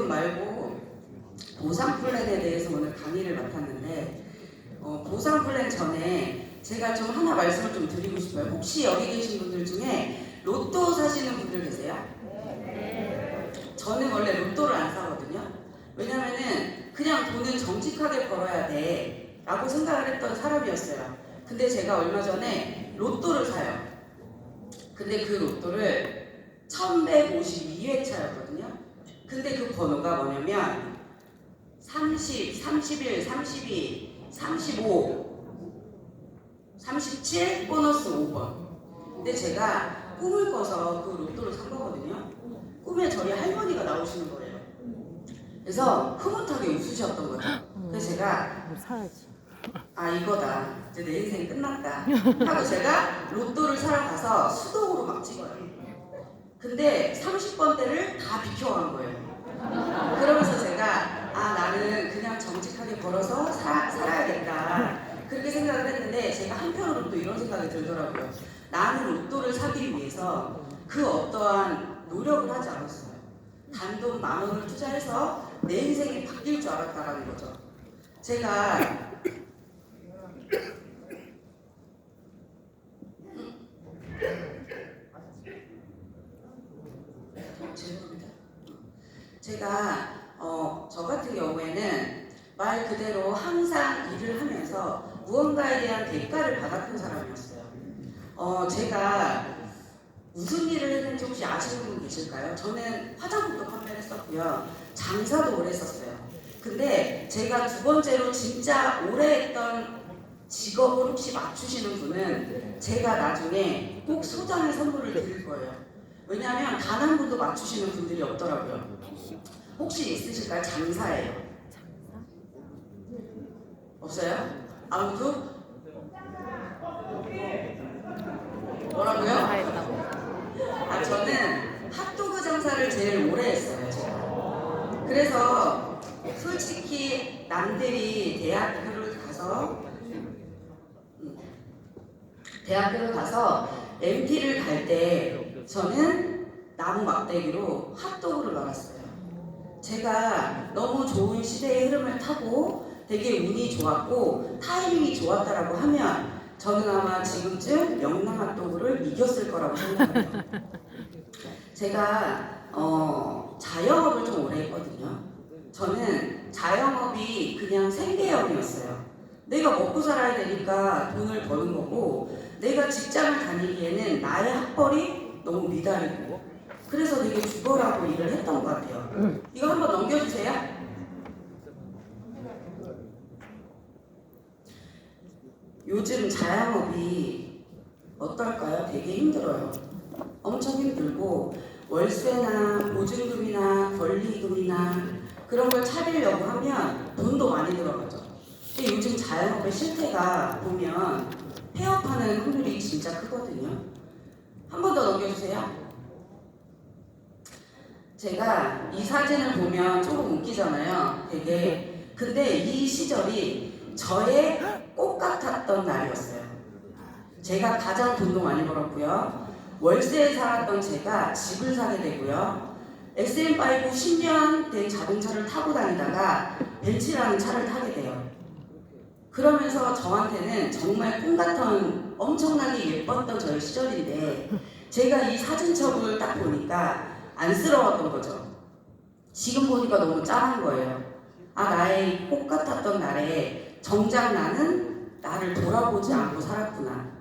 세금 말고 보상 플랜에 대해서 오늘 강의를 맡았는데 보상 플랜 전에 제가 좀 하나 말씀을 좀 드리고 싶어요. 혹시 여기 계신 분들 중에 로또 사시는 분들 계세요? 저는 원래 로또를 안 사거든요. 왜냐면은 그냥 돈은 정직하게 벌어야 돼 라고 생각을 했던 사람이었어요. 근데 제가 얼마 전에 로또를 사요. 근데 그 로또를 1152회차였거든요. 근데 그 번호가 뭐냐면 30, 31, 32, 35, 37, 보너스 5번. 근데 제가 꿈을 꿔서 그 로또를 산 거거든요. 꿈에 저희 할머니가 나오시는 거예요. 그래서 흐뭇하게 웃으셨던 거죠. 그래서 제가 아 이거다. 이제 내 인생 끝났다. 하고 제가 로또를 사러 가서 수동으로 막 찍어요. 근데 30번대를 다 비켜간 거예요. 그러면서 제가 아 나는 그냥 정직하게 벌어서 살아야겠다. 그렇게 생각을 했는데 제가 한편으로 또 이런 생각이 들더라고요. 나는 로또를 사기 위해서 그 어떠한 노력을 하지 않았어요. 단돈 10,000원을 투자해서 내 인생이 바뀔 줄 알았다라는 거죠. 제가 죄송합니다. 제가 저 같은 경우에는 말 그대로 항상 일을 하면서 무언가에 대한 대가를 받았던 사람이었어요. 제가 무슨 일을 했는지 혹시 아시는 분 계실까요? 저는 화장품도 판매를 했었고요. 장사도 오래 했었어요. 근데 제가 두 번째로 진짜 오래 했던 직업을 혹시 맞추시는 분은 제가 나중에 꼭 소장의 선물을 드릴 거예요. 왜냐하면 단 한 분도 맞추시는 분들이 없더라고요. 혹시 있으실까요? 장사예요. 없어요? 아무도? 뭐라고요? 아 저는 핫도그 장사를 제일 오래 했어요. 제가. 그래서 솔직히 남들이 대학교를 가서 MT를 갈 때 저는 나무 막대기로 핫도그를 말았어요. 제가 너무 좋은 시대의 흐름을 타고 되게 운이 좋았고 타이밍이 좋았다라고 하면 저는 아마 지금쯤 명랑 핫도그를 이겼을 거라고 생각해요. 제가 자영업을 좀 오래 했거든요. 저는 자영업이 그냥 생계형이었어요. 내가 먹고 살아야 되니까 돈을 버는 거고 내가 직장을 다니기에는 나의 학벌이 너무 미달이고 그래서 되게 죽어라고 일을 했던 것 같아요. 이거 한번 넘겨주세요. 요즘 자영업이 어떨까요? 되게 힘들어요. 엄청 힘들고 월세나 보증금이나 권리금이나 그런 걸 차리려고 하면 돈도 많이 들어가죠. 근데 요즘 자영업의 실태가 보면 폐업하는 확률이 진짜 크거든요. 한 번 더 넘겨주세요. 제가 이 사진을 보면 조금 웃기잖아요. 되게. 근데 이 시절이 저의 꽃 같았던 날이었어요. 제가 가장 돈도 많이 벌었고요. 월세에 살았던 제가 집을 사게 되고요. SM5 10년 된 자동차를 타고 다니다가 벤츠라는 차를 타게 돼요. 그러면서 저한테는 정말 꿈같던 엄청나게 예뻤던 저의 시절인데 제가 이 사진첩을 딱 보니까 안쓰러웠던 거죠. 지금 보니까 너무 짠한 거예요. 아 나의 꽃 같았던 날에 정작 나는 나를 돌아보지 않고 살았구나.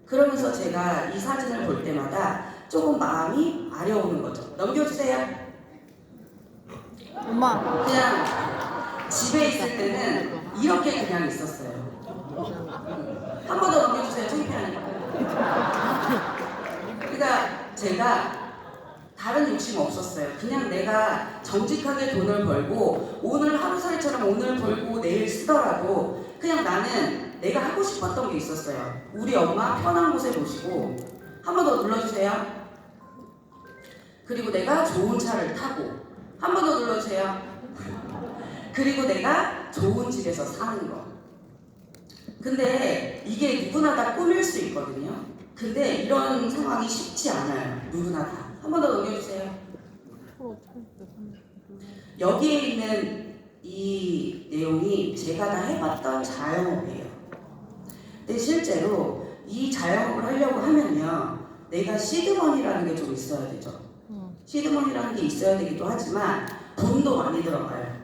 그러면서 제가 이 사진을 볼 때마다 조금 마음이 아려오는 거죠. 넘겨주세요. 엄마. 그냥 집에 있을 때는 이렇게 그냥 있었어요. 한 번 더 넘겨주세요. 창피하니까. 그러니까 제가 다른 욕심 없었어요. 그냥 내가 정직하게 돈을 벌고 오늘 하루살이처럼 오늘 벌고 내일 쓰더라도 그냥 나는 내가 하고 싶었던 게 있었어요. 우리 엄마 편한 곳에 모시고 한 번 더 눌러주세요. 그리고 내가 좋은 차를 타고 한 번 더 눌러주세요. 그리고 내가 좋은 집에서 사는 거. 근데 이게 누구나 다 꾸밀 수 있거든요. 근데 이런 상황이 쉽지 않아요. 누구나 다. 한 번 더 넘겨주세요. 여기에 있는 이 내용이 제가 다 해봤던 자영업이에요. 근데 실제로 이 자영업을 하려고 하면요, 내가 시드머니라는 게 좀 있어야 되죠. 시드머니라는 게 있어야 되기도 하지만 돈도 많이 들어가요.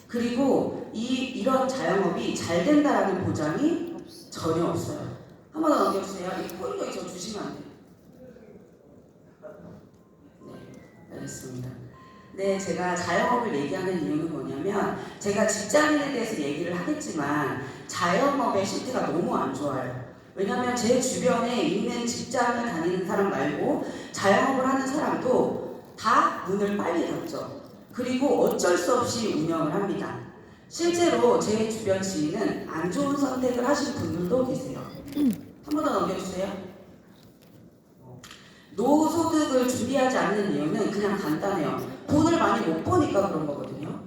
그리고 이런 자영업이 잘 된다라는 보장이 전혀 없어요. 한 번 더 넘겨주세요. 이 포인트 저 주시면 안 돼요. 네, 알겠습니다. 네, 제가 자영업을 얘기하는 이유는 뭐냐면, 제가 직장인에 대해서 얘기를 하겠지만 자영업의 실태가 너무 안 좋아요. 왜냐면 제 주변에 있는 직장을 다니는 사람 말고 자영업을 하는 사람도 다 문을 빨리 닫죠. 그리고 어쩔 수 없이 운영을 합니다. 실제로 제 주변 지인은 안 좋은 선택을 하신 분들도 계세요. 한 번 더 넘겨주세요. 노후소득을 준비하지 않는 이유는 그냥 간단해요. 돈을 많이 못 버니까 그런 거거든요.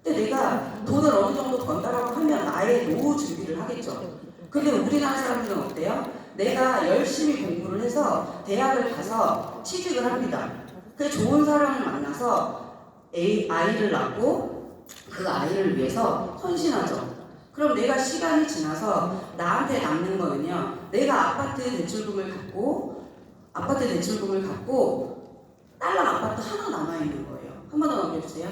근데 내가 돈을 어느 정도 번다라고 하면 나의 노후 준비를 하겠죠. 근데 우리나라 사람들은 어때요? 내가 열심히 공부를 해서 대학을 가서 취직을 합니다. 그 좋은 사람을 만나서 아이를 낳고 그 아이를 위해서 헌신하죠. 그럼 내가 시간이 지나서 나한테 남는 거는요, 내가 아파트 대출금을 갖고 딸랑 아파트 하나 남아있는 거예요. 한 번 더 넘겨주세요.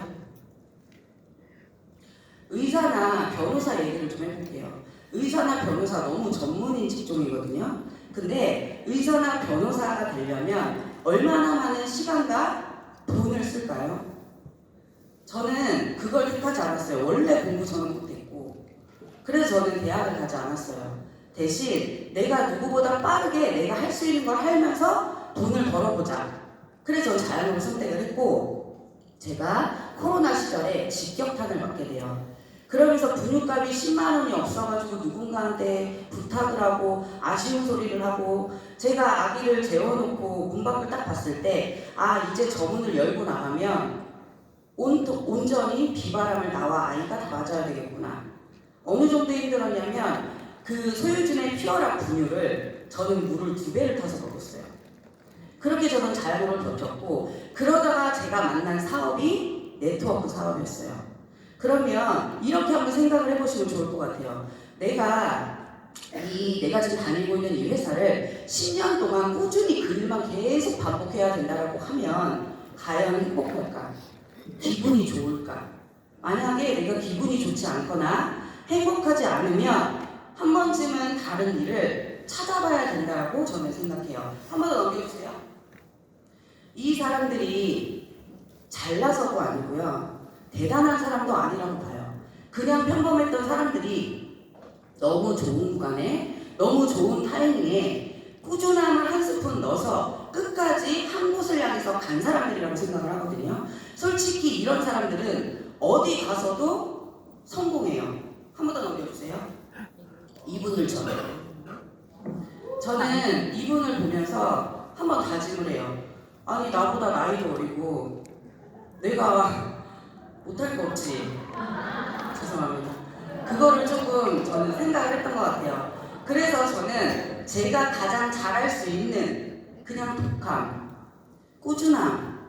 의사나 변호사 얘기를 좀 해볼게요. 의사나 변호사 너무 전문인 직종이거든요. 근데 의사나 변호사가 되려면 얼마나 많은 시간과 돈을 쓸까요? 저는 그걸 택하지 않았어요. 원래 공부 저는 못했고, 그래서 저는 대학을 가지 않았어요. 대신 내가 누구보다 빠르게 내가 할 수 있는 걸 하면서 돈을 벌어보자. 그래서 저는 자영업을 선택을 했고, 제가 코로나 시절에 직격탄을 맞게 돼요. 그러면서 분유값이 10만 원이 없어가지고 누군가한테 부탁을 하고 아쉬운 소리를 하고, 제가 아기를 재워놓고 문 밖을 딱 봤을 때, 아, 이제 저 문을 열고 나가면 온전히 비바람을 나와 아이가 다 맞아야 되겠구나. 어느 정도 힘들었냐면 그 소유주의 피어락 분유를 저는 물을 2배를 타서 먹었어요. 그렇게 저는 자영업을 버텼고, 그러다가 제가 만난 사업이 네트워크 사업이었어요. 그러면 이렇게 한번 생각을 해보시면 좋을 것 같아요. 내가 지금 다니고 있는 이 회사를 10년 동안 꾸준히 그 일만 계속 반복해야 된다고 하면 과연 행복할까? 기분이 좋을까? 만약에 내가 기분이 좋지 않거나 행복하지 않으면 한 번쯤은 다른 일을 찾아봐야 된다고 저는 생각해요. 한 번 더 넘겨주세요. 이 사람들이 잘나서도 아니고요, 대단한 사람도 아니라고 봐요. 그냥 평범했던 사람들이 너무 좋은 구간에, 너무 좋은 타이밍에 꾸준함을 한 스푼 넣어서 끝까지 한 곳을 향해서 간 사람들이라고 생각을 하거든요. 솔직히 이런 사람들은 어디 가서도 성공해요. 한 번 더 넘겨주세요. 이분을 저는 이분을 보면서 한번 다짐을 해요. 아니, 나보다 나이도 어리고 내가 못할 거 없지. 죄송합니다. 그거를 조금 저는 생각을 했던 것 같아요. 그래서 저는 제가 가장 잘할 수 있는 그냥 독함, 꾸준함,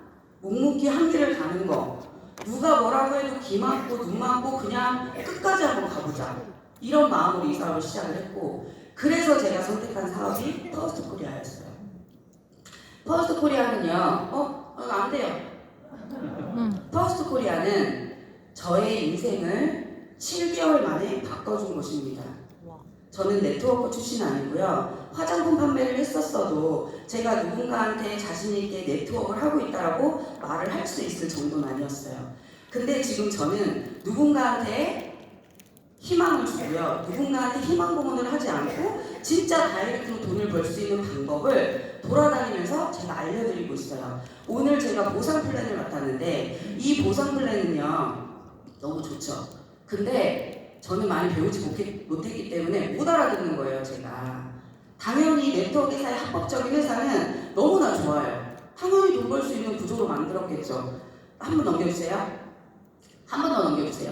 묵묵히 한 길을 가는 거, 누가 뭐라고 해도 귀 막고 눈 막고 그냥 끝까지 한번 가보자, 이런 마음으로 이 사업을 시작을 했고, 그래서 제가 선택한 사업이 퍼스트 코리아였어요. 퍼스트 코리아는요, 안 돼요. 퍼스트 코리아는 저의 인생을 7개월 만에 바꿔준 곳입니다. 저는 네트워크 출신 아니고요, 화장품 판매를 했었어도 제가 누군가한테 자신있게 네트워크를 하고 있다라고 말을 할 수 있을 정도는 아니었어요. 근데 지금 저는 누군가한테 희망을 주고요, 누군가한테 희망 고문을 하지 않고 진짜 다이렉트로 돈을 벌 수 있는 방법을 돌아다니면서 제가 알려드리고 있어요. 오늘 제가 보상 플랜을 맡았는데 이 보상 플랜은요, 너무 좋죠. 근데 저는 많이 배우지 못했기 때문에 못 알아듣는 거예요, 제가. 당연히 네트워크 회사의 합법적인 회사는 너무나 좋아요. 당연히 돈 벌 수 있는 구조로 만들었겠죠. 한 번 넘겨주세요. 한 번 더 넘겨주세요.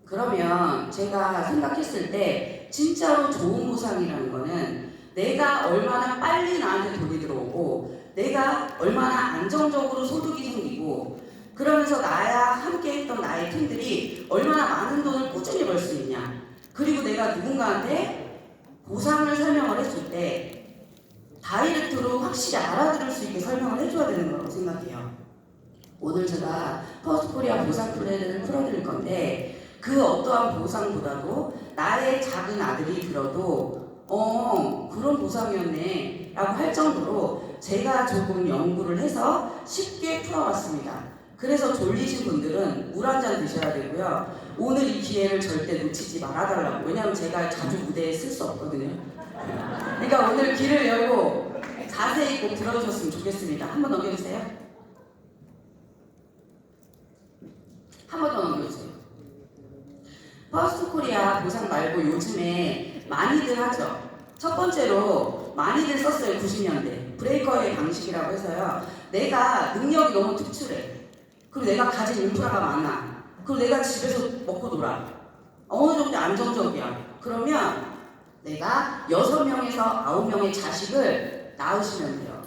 그러면 제가 생각했을 때 진짜로 좋은 보상이라는 거는 내가 얼마나 빨리 나한테 돈이 들어오고 내가 얼마나 안정적으로 소득이 생기고 그러면서 나야 함께 했던 나의 팀들이 얼마나 많은 돈을 꾸준히 벌 수 있냐. 그리고 내가 누군가한테 보상을 설명을 해줄 때 다이렉트로 확실히 알아들을 수 있게 설명을 해줘야 되는 거라고 생각해요. 오늘 제가 퍼스트코리아 보상 플랜을 풀어드릴 건데 그 어떠한 보상보다도 나의 작은 아들이 들어도 그런 보상이었네 라고 할 정도로 제가 조금 연구를 해서 쉽게 풀어봤습니다. 그래서 졸리신 분들은 물 한 잔 드셔야 되고요. 오늘 이 기회를 절대 놓치지 말아달라고. 왜냐하면 제가 자주 무대에 쓸 수 없거든요. 그러니까 오늘 귀를 열고 자세히 꼭 들어주셨으면 좋겠습니다. 한 번 넘겨주세요. 한 번 더 넘겨주세요. 퍼스트코리아 보상 말고 요즘에 많이들 하죠. 첫 번째로 많이들 썼어요. 90년대 브레이커의 방식이라고 해서요. 내가 능력이 너무 특출해. 그리고 내가 가진 인프라가 많아. 그리고 내가 집에서 먹고 놀아. 어느 정도 안정적이야. 그러면 내가 6명에서 9명의 자식을 낳으시면 돼요.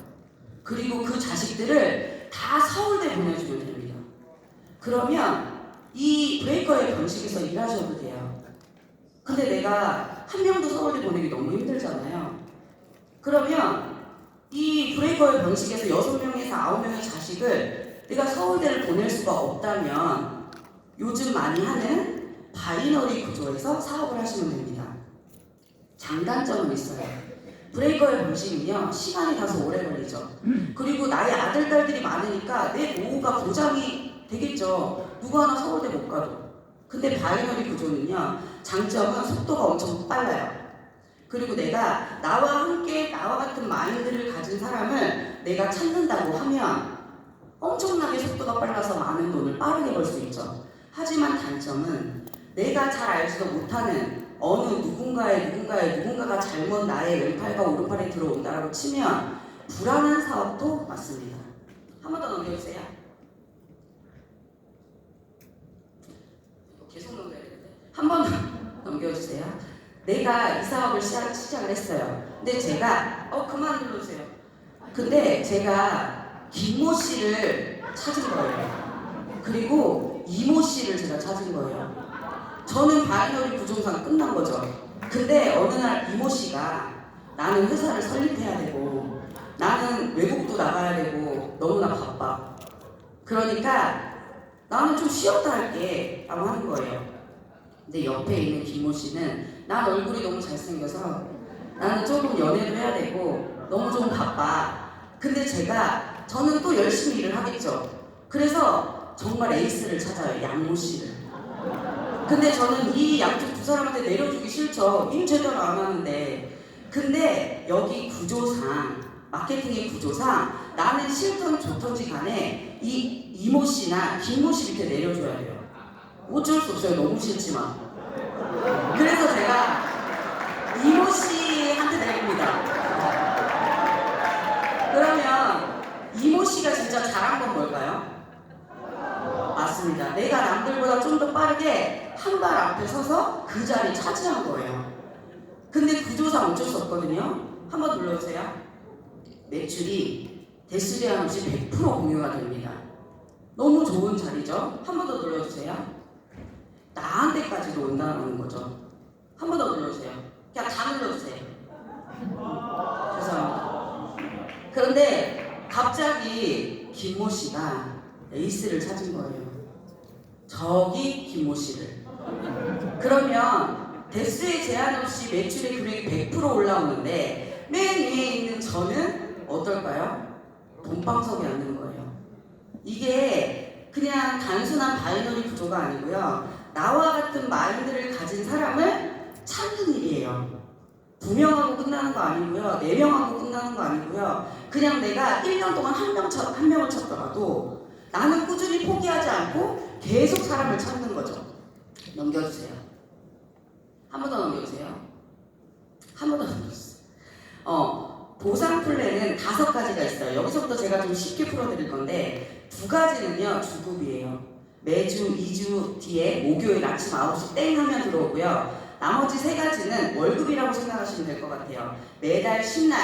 그리고 그 자식들을 다 서울대 보내주면 됩니다. 그러면 이 브레이커의 방식에서 일하셔도 돼요. 근데 내가 한 명도 서울대 보내기 너무 힘들잖아요. 그러면 이 브레이커의 방식에서 6명에서 9명의 자식을 내가 서울대를 보낼 수가 없다면 요즘 많이 하는 바이너리 구조에서 사업을 하시면 됩니다. 장단점은 있어요. 브레이커의 방식은요, 시간이 다소 오래 걸리죠. 그리고 나의 아들, 딸들이 많으니까 내 노후가 보장이 되겠죠. 누구 하나 서울대 못 가도. 근데 바이너리 구조는요, 장점은 속도가 엄청 빨라요. 그리고 내가 나와 함께 나와 같은 마인드를 가진 사람을 내가 찾는다고 하면 엄청나게 속도가 빨라서 많은 돈을 빠르게 벌 수 있죠. 하지만 단점은 내가 잘 알지도 못하는 어느 누군가가 잘못 나의 왼팔과 오른팔에 들어온다라고 치면 불안한 사업도 맞습니다. 한 번 더 넘겨주세요. 계속 넘겨야 되는데 한 번 더 넘겨주세요. 내가 이 사업을 시작을 했어요. 근데 제가 그만 눌러주세요. 근데 제가 김모 씨를 찾은 거예요. 그리고 이모 씨를 제가 찾은 거예요. 저는 바이너리 구조상 끝난 거죠. 근데 어느 날 이모 씨가 나는 회사를 설립해야 되고 나는 외국도 나가야 되고 너무나 바빠. 그러니까 나는 좀 쉬었다 할게 라고 하는 거예요. 근데 옆에 있는 김모 씨는 난 얼굴이 너무 잘생겨서 나는 조금 연애도 해야 되고 너무 좀 바빠. 근데 저는 또 열심히 일을 하겠죠. 그래서 정말 에이스를 찾아요. 양모 씨를. 근데 저는 이 양쪽 두 사람한테 내려주기 싫죠. 일 제대로 안 하는데. 근데 여기 구조상, 마케팅의 구조상 나는 싫던 좋던지 간에 이 이모 씨나 김모 씨 밑에 내려줘야 돼요. 어쩔 수 없어요. 너무 싫지만. 그래서 제가 이모 씨한테 내립니다. 그러면 이모 씨가 진짜 잘한 건 뭘까요? 맞습니다. 내가 남들보다 좀 더 빠르게 한 발 앞에 서서 그 자리 차지한 거예요. 근데 구조상 어쩔 수 없거든요. 한번 눌러주세요. 매출이 대수 제한 없이 100% 공유가 됩니다. 너무 좋은 자리죠? 한 번 더 눌러주세요. 나한테까지도 온다는 거죠. 한 번 더 눌러주세요. 그냥 다 눌러주세요. 죄송합니다. 그런데 갑자기 김모 씨가 에이스를 찾은 거예요. 저기 김모 씨를. 그러면 대수에 제한 없이 매출의 금액이 100% 올라오는데 맨 위에 있는 저는 어떨까요? 돈방석에 앉는 거예요. 이게 그냥 단순한 바이너리 구조가 아니고요. 나와 같은 마인드를 가진 사람을 찾는 일이에요. 2명하고 끝나는 거 아니고요. 4명하고 끝나는 거 아니고요. 그냥 내가 1년 동안 한 명을 찾더라도 나는 꾸준히 포기하지 않고 계속 사람을 찾는 거죠. 넘겨주세요. 한 번 더 넘겨주세요. 한 번 더 넘겨주세요. 보상 플랜은 5가지가 있어요. 여기서부터 제가 좀 쉽게 풀어드릴 건데 2가지는요 주급이에요. 매주 2주 뒤에 목요일 아침 9시 땡 하면 들어오고요. 나머지 3가지는 월급이라고 생각하시면 될 것 같아요. 매달 10날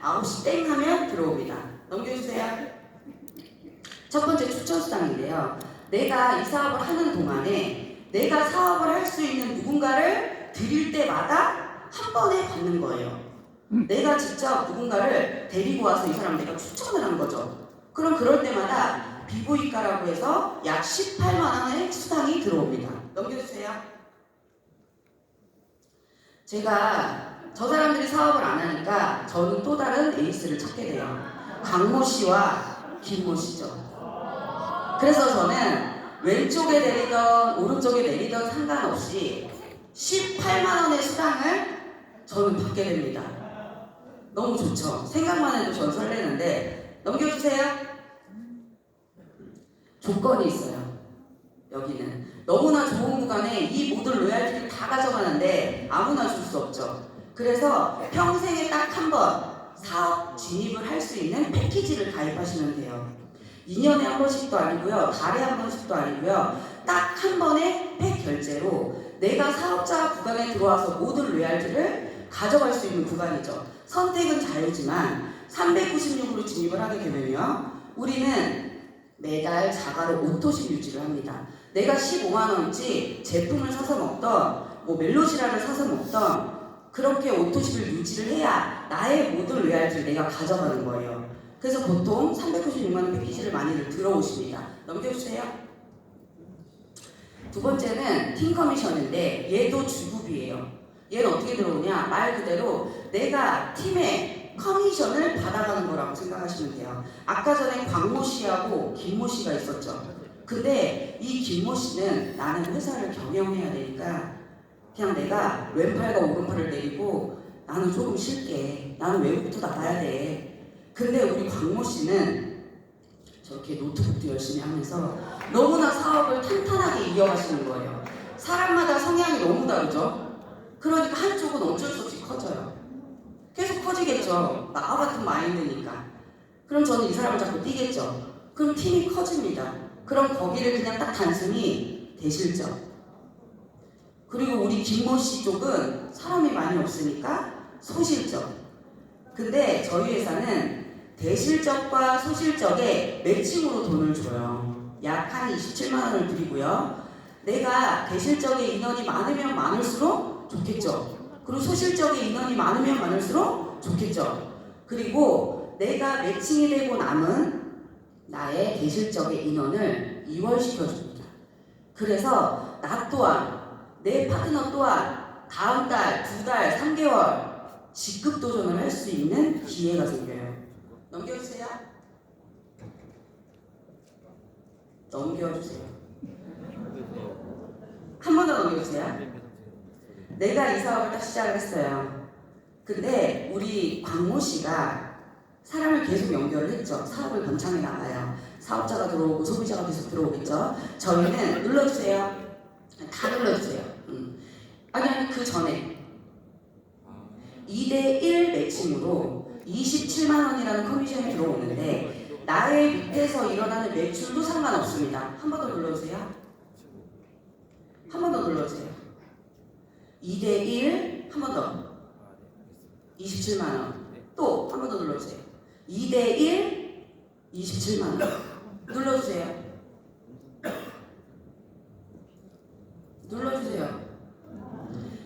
9시 땡 하면 들어옵니다. 넘겨주세요. 첫 번째 추천수당인데요. 내가 이 사업을 하는 동안에 내가 사업을 할 수 있는 누군가를 드릴 때마다 한 번에 받는 거예요. 내가 직접 누군가를 데리고 와서 이 사람 내가 추천을 한 거죠. 그럼 그럴 때마다 비보이가라고 해서 약 18만 원의 수당이 들어옵니다. 넘겨주세요. 제가 저 사람들이 사업을 안 하니까 저는 또 다른 에이스를 찾게 돼요. 강모 씨와 김모 씨죠. 그래서 저는 왼쪽에 내리던 오른쪽에 내리던 상관없이 18만 원의 수당을 저는 받게 됩니다. 너무 좋죠. 생각만 해도 전 설레는데 넘겨주세요. 조건이 있어요. 여기는 너무나 좋은 구간에 이 모든 로얄티를 다 가져가는데 아무나 줄 수 없죠. 그래서 평생에 딱 한 번 사업 진입을 할 수 있는 패키지를 가입하시면 돼요. 2년에 한 번씩도 아니고요. 달에 한 번씩도 아니고요. 딱 한 번의 팩 결제로 내가 사업자 구간에 들어와서 모든 로얄티를 가져갈 수 있는 구간이죠. 선택은 자유지만 396으로 진입을 하게 되면요. 우리는 매달 자가로 오토십 유지를 합니다. 내가 15만원치 제품을 사서 먹던 뭐 멜로시라를 사서 먹던 그렇게 오토십을 유지를 해야 나의 모든 로얄티를 내가 가져가는 거예요. 그래서 보통 396만원 패키지를 많이들 들어오십니다. 넘겨주세요. 두 번째는 팀 커미션인데 얘도 주급이에요. 얘는 어떻게 들어오냐? 말 그대로 내가 팀의 커미션을 받아가는 거라고 생각하시면 돼요. 아까 전에 광모 씨하고 김모 씨가 있었죠. 근데 이 김모 씨는 나는 회사를 경영해야 되니까 그냥 내가 왼팔과 오른팔을 내리고 나는 조금 쉴게. 나는 외국부터 나가야 돼. 근데 우리 광모 씨는 저렇게 노트북도 열심히 하면서 너무나 사업을 탄탄하게 이어가시는 거예요. 사람마다 성향이 너무 다르죠. 그러니까 한쪽은 어쩔 수 없이 커져요. 계속 커지겠죠. 나 같은 마인드니까. 그럼 저는 이 사람을 자꾸 뛰겠죠. 그럼 팀이 커집니다. 그럼 거기를 그냥 딱 단순히 대실적. 그리고 우리 김모 씨 쪽은 사람이 많이 없으니까 소실적. 근데 저희 회사는 대실적과 소실적에 매칭으로 돈을 줘요. 약 한 27만 원을 드리고요. 내가 대실적의 인원이 많으면 많을수록 좋겠죠. 그리고 소실적의 인원이 많으면 많을수록 좋겠죠. 그리고 내가 매칭이 되고 남은 나의 대실적의 인원을 이월시켜줍니다. 그래서 나 또한 내 파트너 또한 다음 달, 두 달, 3개월 직급 도전을 할 수 있는 기회가 생겨요. 넘겨주세요. 넘겨주세요. 한 번 더 넘겨주세요. 내가 이 사업을 딱 시작을 했어요. 근데 우리 광모 씨가 사람을 계속 연결을 했죠. 사업을 번창해 나가요. 사업자가 들어오고 소비자가 계속 들어오겠죠. 저희는 눌러주세요. 다 눌러주세요. 아니 그 전에 2대1 매칭으로 27만 원이라는 커미션이 들어오는데 나의 밑에서 일어나는 매출도 상관없습니다. 한 번 더 눌러주세요. 한 번 더 눌러주세요. 2대1 한 번 더 27만 원. 또 한 번 더 눌러주세요. 2대1 27만 원. 눌러주세요. 눌러주세요.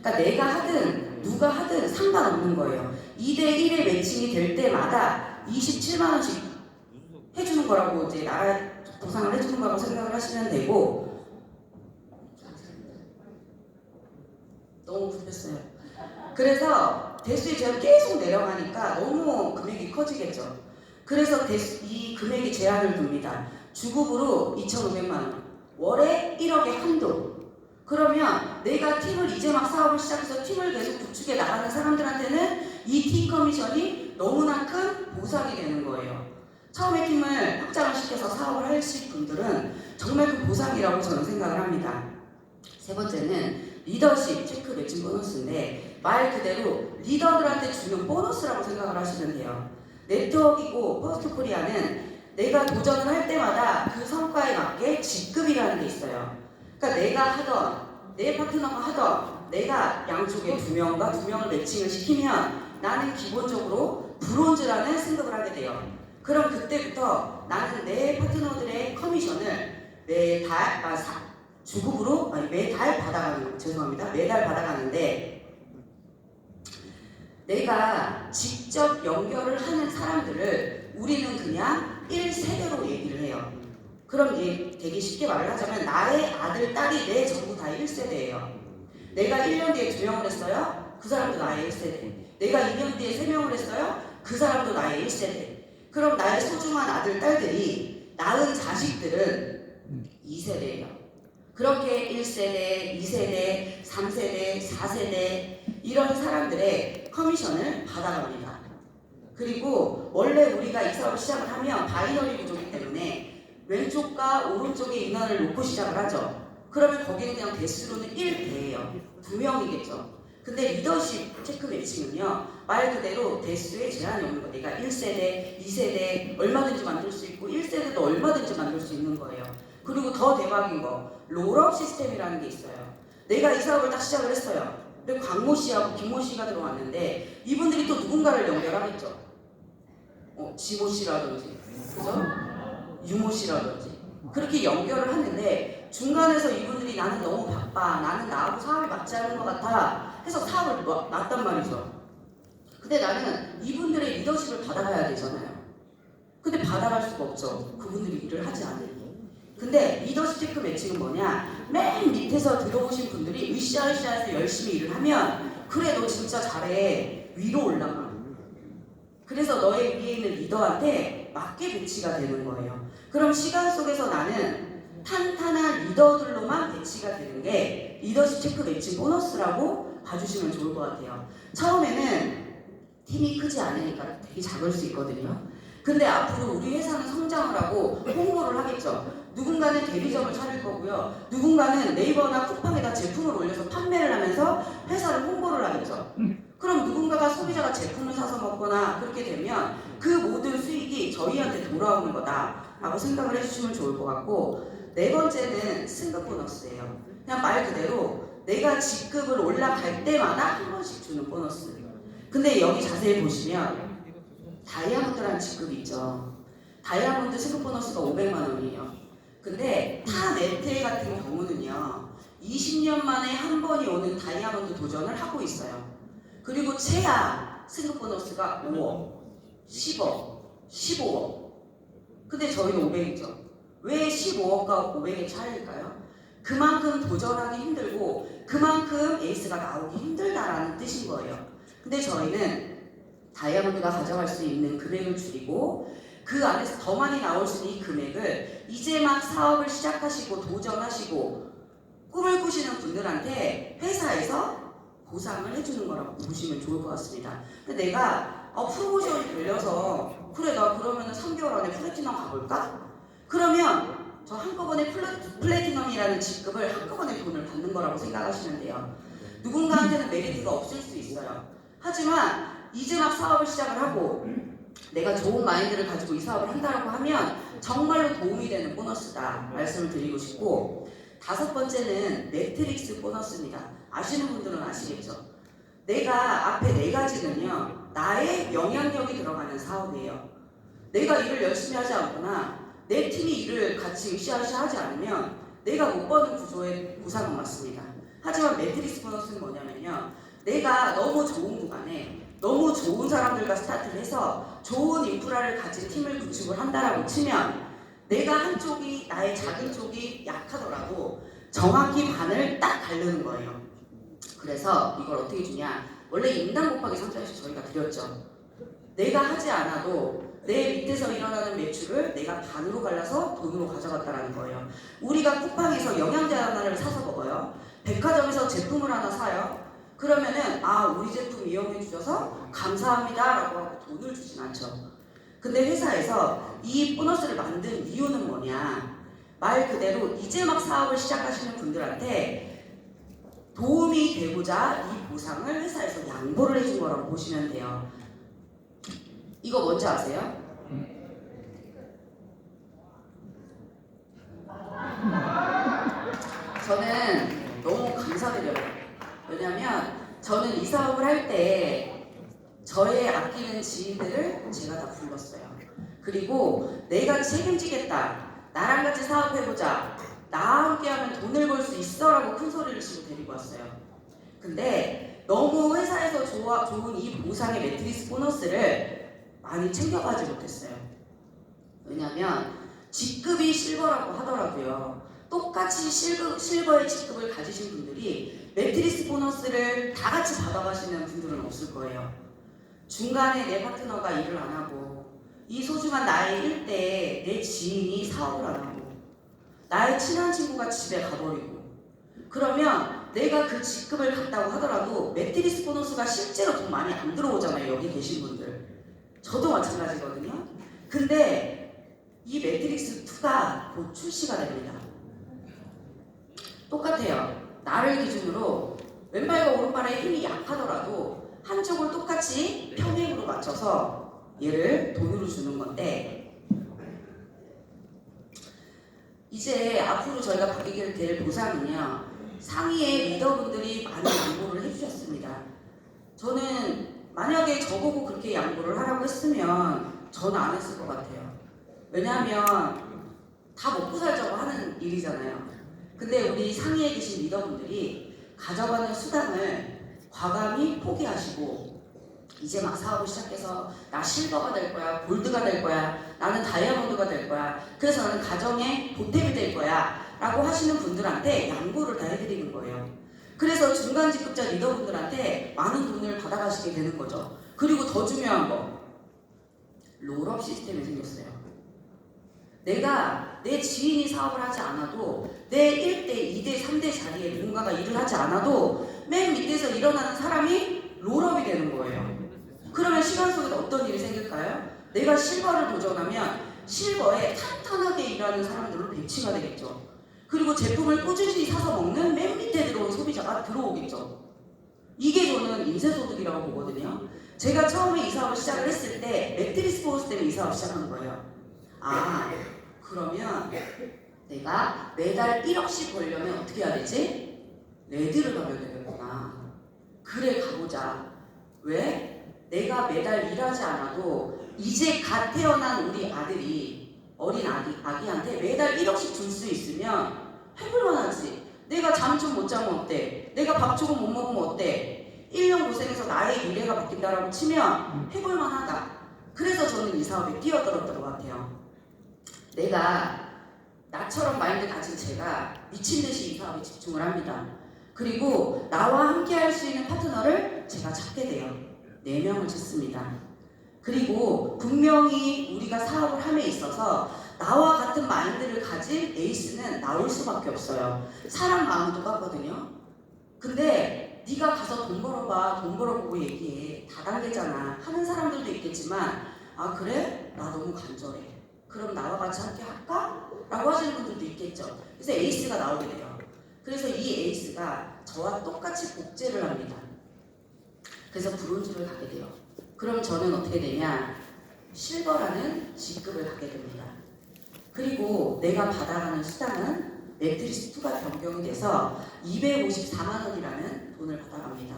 그러니까 내가 하든 누가 하든 상관없는 거예요. 2대1의 매칭이 될 때마다 27만 원씩 해주는 거라고 이제 나라 보상을 해주는 거라고 생각을 하시면 되고 너무 급했어요. 그래서 대수의 제한 계속 내려가니까 너무 금액이 커지겠죠. 그래서 이 금액이 제한을 둡니다. 주급으로 2,500만 원, 월에 1억에 한도. 그러면 내가 팀을 이제 막 사업을 시작해서 팀을 계속 구축해 나가는 사람들한테는 이 팀 커미션이 너무나 큰 보상이 되는 거예요. 처음에 팀을 확장을 시켜서 사업을 하실 분들은 정말 그 보상이라고 저는 생각을 합니다. 세 번째는 리더십 체크 매칭 보너스인데 말 그대로 리더들한테 주는 보너스라고 생각을 하시면 돼요. 네트워크이고 퍼스트 코리아는 내가 도전을 할 때마다 그 성과에 맞게 직급이라는 게 있어요. 그러니까 내가 하던 내 파트너가 하던 내가 양쪽에 2명과 2명을 매칭을 시키면 나는 기본적으로 브론즈라는 승급을 하게 돼요. 그럼 그때부터 나는 내 파트너들의 커미션을 매달, 주급으로, 아니 매달 받아가는, 죄송합니다. 매달 받아가는데, 내가 직접 연결을 하는 사람들을 우리는 그냥 1세대로 얘기를 해요. 그럼 이게 되게 쉽게 말을 하자면 나의 아들, 딸이 내 전부 다 1세대예요. 내가 1년 뒤에 2명을 했어요. 그 사람도 나의 1세대. 내가 2년 뒤에 3명을 했어요. 그 사람도 나의 1세대. 그럼 나의 소중한 아들, 딸들이 낳은 자식들은 2세대예요. 그렇게 1세대, 2세대, 3세대, 4세대 이런 사람들의 커미션을 받아갑니다. 그리고 원래 우리가 이 사업을 시작을 하면 바이너리 구조이기 때문에 왼쪽과 오른쪽의 인원을 놓고 시작을 하죠. 그러면 거기는 그냥 대수로는 1대예요. 2명이겠죠. 근데 리더십 체크 매칭은요, 말 그대로 대수에 제한이 없는 거예요. 내가 1세대, 2세대 얼마든지 만들 수 있고 1세대도 얼마든지 만들 수 있는 거예요. 그리고 더 대박인 거, 롤업 시스템이라는 게 있어요. 내가 이 사업을 딱 시작을 했어요. 근데 광모 씨하고 김모 씨가 들어왔는데 이분들이 또 누군가를 연결하겠죠. 지모 씨라든지, 그죠? 유모 씨라든지 그렇게 연결을 하는데 중간에서 이분들이 나는 너무 바빠, 나는 나하고 사업이 맞지 않은 것 같아 해서 사업을 놨단 말이죠. 근데 나는 이분들의 리더십을 받아가야 되잖아요. 근데 받아갈 수가 없죠. 그분들이 일을 하지 않으니. 근데 리더십 체크 매칭은 뭐냐? 맨 밑에서 들어오신 분들이 으쌰으쌰해서 열심히 일을 하면 그래 너 진짜 잘해 위로 올라가. 그래서 너의 위에 있는 리더한테 맞게 배치가 되는 거예요. 그럼 시간 속에서 나는 탄탄한 리더들로만 배치가 되는 게 리더십 체크 매칭 보너스라고 봐주시면 좋을 것 같아요. 처음에는 팀이 크지 않으니까 되게 작을 수 있거든요. 근데 앞으로 우리 회사는 성장을 하고 홍보를 하겠죠. 누군가는 대리점을 차릴 거고요. 누군가는 네이버나 쿠팡에다 제품을 올려서 판매를 하면서 회사를 홍보를 하겠죠. 그럼 누군가가 소비자가 제품을 사서 먹거나 그렇게 되면 그 모든 수익이 저희한테 돌아오는 거다라고 생각을 해주시면 좋을 것 같고, 네 번째는 승급 보너스예요. 그냥 말 그대로 내가 직급을 올라갈 때마다 한 번씩 주는 보너스. 근데 여기 자세히 보시면 다이아몬드라는 직급이 있죠. 다이아몬드 승급 보너스가 500만 원이에요. 근데 타 네트 같은 경우는요 20년 만에 한 번이 오는 다이아몬드 도전을 하고 있어요. 그리고 최하 승급 보너스가 5억, 10억, 15억. 근데 저희는 500이죠. 왜 15억과 500의 차이일까요? 그만큼 도전하기 힘들고 그만큼 에이스가 나오기 힘들다라는 뜻인 거예요. 근데 저희는 다이아몬드가 가져갈 수 있는 금액을 줄이고 그 안에서 더 많이 나올 수 있는 이 금액을 이제 막 사업을 시작하시고 도전하시고 꿈을 꾸시는 분들한테 회사에서 보상을 해주는 거라고 보시면 좋을 것 같습니다. 근데 내가 프로모션이 걸려서 그래 나 그러면 3개월 안에 플래티넘 가볼까? 그러면 저 한꺼번에 플래티넘이라는 직급을 한꺼번에 돈을 받는 거라고 생각하시면 돼요. 누군가한테는 메리트가 없을 수 있어요. 하지만 이제 막 사업을 시작을 하고 내가 좋은 마인드를 가지고 이 사업을 한다고 하면 정말로 도움이 되는 보너스다 말씀을 드리고 싶고, 다섯 번째는 매트릭스 보너스입니다. 아시는 분들은 아시겠죠? 내가 앞에 네 가지는요 나의 영향력이 들어가는 사업이에요. 내가 일을 열심히 하지 않거나 내 팀이 일을 같이 으쌰으쌰 하지 않으면 내가 못 버는 구조의 보상은 맞습니다. 하지만 매트릭스 보너스는 뭐냐면요, 내가 너무 좋은 구간에 너무 좋은 사람들과 스타트를 해서 좋은 인프라를 가진 팀을 구축을 한다라고 치면 내가 한쪽이 나의 작은 쪽이 약하더라도 정확히 반을 딱 가르는 거예요. 그래서 이걸 어떻게 주냐, 원래 인당 곱하기 3.1씩 저희가 드렸죠. 내가 하지 않아도 내 밑에서 일어나는 매출을 내가 반으로 갈라서 돈으로 가져갔다라는 거예요. 우리가 쿠팡에서 영양제 하나를 사서 먹어요. 백화점에서 제품을 하나 사요. 그러면은 우리 제품 이용해 주셔서 감사합니다 라고 하고 돈을 주진 않죠. 근데 회사에서 이 보너스를 만든 이유는 뭐냐, 말 그대로 이제 막 사업을 시작하시는 분들한테 도움이 되고자 이 보상을 회사에서 양보를 해준 거라고 보시면 돼요. 이거 뭔지 아세요? 저는 너무 감사드려요. 왜냐면 저는 이 사업을 할 때 저의 아끼는 지인들을 제가 다 불렀어요. 그리고 내가 책임지겠다. 나랑 같이 사업해보자. 나와 함께하면 돈을 벌 수 있어라고 큰 소리를 치고 데리고 왔어요. 근데 너무 회사에서 좋은 이 보상의 매트리스 보너스를 많이 챙겨가지 못했어요. 왜냐면 직급이 실버라고 하더라고요. 똑같이 실버의 직급을 가지신 분들이 매트리스 보너스를 다 같이 받아가시는 분들은 없을 거예요. 중간에 내 파트너가 일을 안 하고 이 소중한 나의 일대에 내 지인이 사업을 안 하고 나의 친한 친구가 집에 가버리고 그러면 내가 그 직급을 갖다고 하더라도 매트리스 보너스가 실제로 돈 많이 안 들어오잖아요. 여기 계신 분들. 저도 마찬가지거든요. 근데 이 매트릭스 2가 곧 출시가 됩니다. 똑같아요. 나를 기준으로 왼발과 오른발의 힘이 약하더라도 한쪽을 똑같이 평행으로 맞춰서 얘를 돈으로 주는 건데 이제 앞으로 저희가 받게 될 보상은요. 상위의 리더분들이 많은 양보를 해주셨습니다. 저는 만약에 저보고 그렇게 양보를 하라고 했으면 저는 안 했을 것 같아요. 왜냐하면 다 먹고 살자고 하는 일이잖아요. 근데 우리 상위에 계신 리더분들이 가져가는 수당을 과감히 포기하시고 이제 막 사업을 시작해서 나 실버가 될 거야, 골드가 될 거야, 나는 다이아몬드가 될 거야, 그래서 나는 가정의 보탬이 될 거야 라고 하시는 분들한테 양보를 다 해드리는 거예요. 그래서 중간 직급자 리더분들한테 많은 돈을 받아가시게 되는 거죠. 그리고 더 중요한 거 롤업 시스템이 생겼어요. 내가 내 지인이 사업을 하지 않아도 내 1대, 2대, 3대 자리에 누군가가 일을 하지 않아도 맨 밑에서 일어나는 사람이 롤업이 되는 거예요. 그러면 시간 속에 어떤 일이 생길까요? 내가 실버를 도전하면 실버에 탄탄하게 일하는 사람들로 배치가 되겠죠. 그리고 제품을 꾸준히 사서 먹는 맨 밑에 들어온 소비자가 들어오겠죠. 이게 저는 인쇄소득이라고 보거든요. 제가 처음에 이 사업을 시작을 했을 때 매트리스 보너스 때문에 이 사업을 시작한 거예요. 아, 그러면 내가 매달 1억씩 벌려면 어떻게 해야 되지? 레드를 가면 되겠구나. 그래, 가보자. 왜? 내가 매달 일하지 않아도 이제 갓 태어난 우리 아들이 어린 아기한테 매달 1억씩 줄 수 있으면 해볼만 하지. 내가 잠 좀 못 자면 어때? 내가 밥 조금 못 먹으면 어때? 1년 고생해서 나의 미래가 바뀐다라고 치면 해볼만 하다. 그래서 저는 이 사업에 뛰어들었던 것 같아요. 내가 나처럼 마인드 가진 제가 미친듯이 이 사업에 집중을 합니다. 그리고 나와 함께 할 수 있는 파트너를 제가 찾게 돼요. 4명을 찾습니다. 그리고 분명히 우리가 사업을 함에 있어서 나와 같은 마인드를 가진 에이스는 나올 수밖에 없어요. 사람 마음은 똑같거든요. 근데 네가 가서 돈 벌어봐, 돈 벌어보고 얘기해. 다단계잖아. 하는 사람들도 있겠지만 아 그래? 나 너무 간절해. 그럼 나와 같이 함께 할까? 라고 하시는 분들도 있겠죠. 그래서 에이스가 나오게 돼요. 그래서 이 에이스가 저와 똑같이 복제를 합니다. 그래서 브론즈를 가게 돼요. 그럼 저는 어떻게 되냐? 실버라는 직급을 갖게 됩니다. 그리고 내가 받아가는 수당은 매트리스 2가 변경이 돼서 254만 원이라는 돈을 받아갑니다.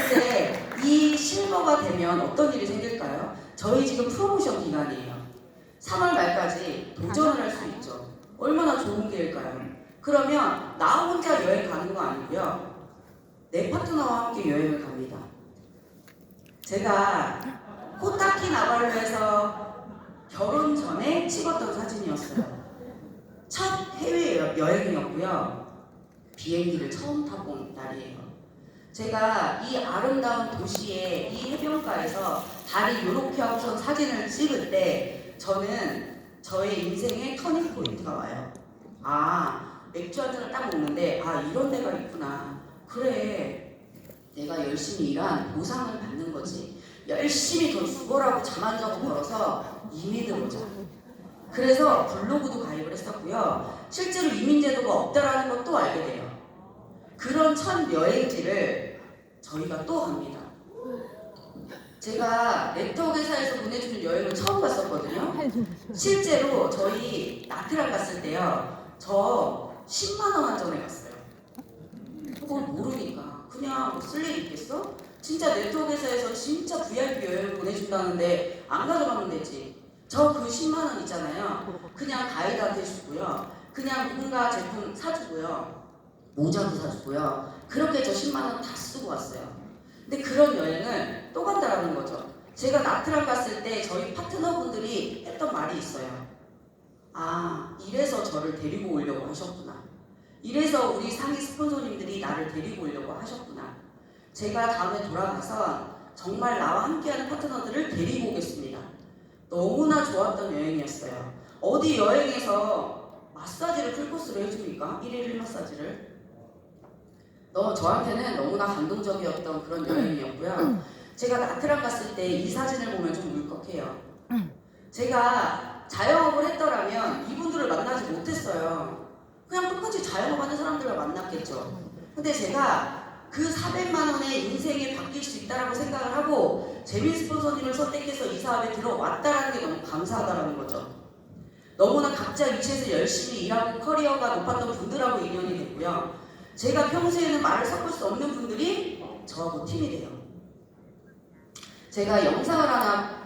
근데 이 실버가 되면 어떤 일이 생길까요? 저희 지금 프로모션 기간이에요. 3월 말까지 도전을 할 수 있죠. 얼마나 좋은 기회일까요? 그러면 나 혼자 여행 가는 거 아니고요. 내 파트너와 함께 여행을 갑니다. 제가 코타키나발루에서 결혼 전에 찍었던 사진이었어요. 첫 해외 여행이었고요. 비행기를 처음 타본 날이에요. 제가 이 아름다운 도시의 이 해변가에서 다리 요렇게 하고선 사진을 찍을 때 저는 저의 인생의 터닝 포인트가 와요. 아, 맥주 한 잔을 딱 먹는데 아 이런 데가 있구나. 그래, 내가 열심히 일한 보상을 받는 거지. 열심히 더 죽어라고 잠 안 자고 벌어서 이민을 오자. 그래서 블로그도 가입을 했었고요. 실제로 이민제도가 없다라는 것도 알게 돼요. 그런 첫 여행지를 저희가 또 갑니다. 제가 네트워크 회사에서 보내주는 여행을 처음 갔었거든요. 실제로 저희 나트랑 갔을 때요. 저 10만 원 한전에 갔어요. 그걸 모르니까 그냥 뭐 쓸 일 있겠어? 진짜 네트워크에서 진짜 VIP 여행 보내준다는데 안 가져가면 되지. 저 그 10만 원 있잖아요. 그냥 가이드한테 주고요. 그냥 누군가 제품 사주고요. 모자도 사주고요. 그렇게 저 10만 원 다 쓰고 왔어요. 근데 그런 여행을 또 간다라는 거죠. 제가 나트랑 갔을 때 저희 파트너분들이 했던 말이 있어요. 아, 이래서 저를 데리고 오려고 하셨구나. 이래서 우리 상위 스폰서님들이 나를 데리고 오려고 하셨구나. 제가 다음에 돌아가서 정말 나와 함께하는 파트너들을 데리고 오겠습니다. 너무나 좋았던 여행이었어요. 어디 여행에서 마사지를 풀코스로 해줍니까? 1일 1 마사지를. 저한테는 너무나 감동적이었던 그런 여행이었고요. 제가 나트랑 갔을 때 이 사진을 보면 좀 울컥해요. 제가 자영업을 했더라면 이분들을 만나지 못했어요. 그냥 똑같이 자영업하는 사람들을 만났겠죠. 근데 제가 그 400만 원의 인생이 바뀔 수 있다라고 생각을 하고 재민 스폰서님을 선택해서 이 사업에 들어왔다라는 게 너무 감사하다라는 거죠. 너무나 각자 위치에서 열심히 일하고 커리어가 높았던 분들하고 인연이 됐고요. 제가 평소에는 말을 섞을 수 없는 분들이 저하고 팀이 돼요. 제가 영상을 하나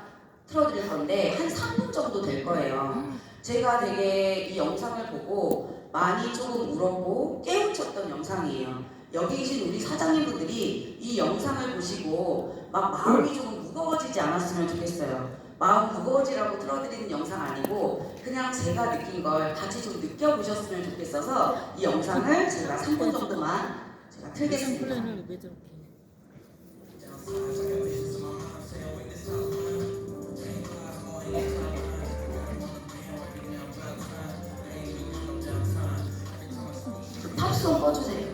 틀어드릴 건데 한 3분 정도 될 거예요. 제가 되게 이 영상을 보고 많이 조금 울었고 깨우쳤던 영상이에요. 여기 계신 우리 사장님분들이 이 영상을 보시고 막 마음이 조금 무거워지지 않았으면 좋겠어요. 마음 무거워지라고 틀어드리는 영상 아니고 그냥 제가 느낀 걸 같이 좀 느껴보셨으면 좋겠어서 이 영상을 제가 3분 정도만 제가 틀겠습니다. 팝송 꺼주세요.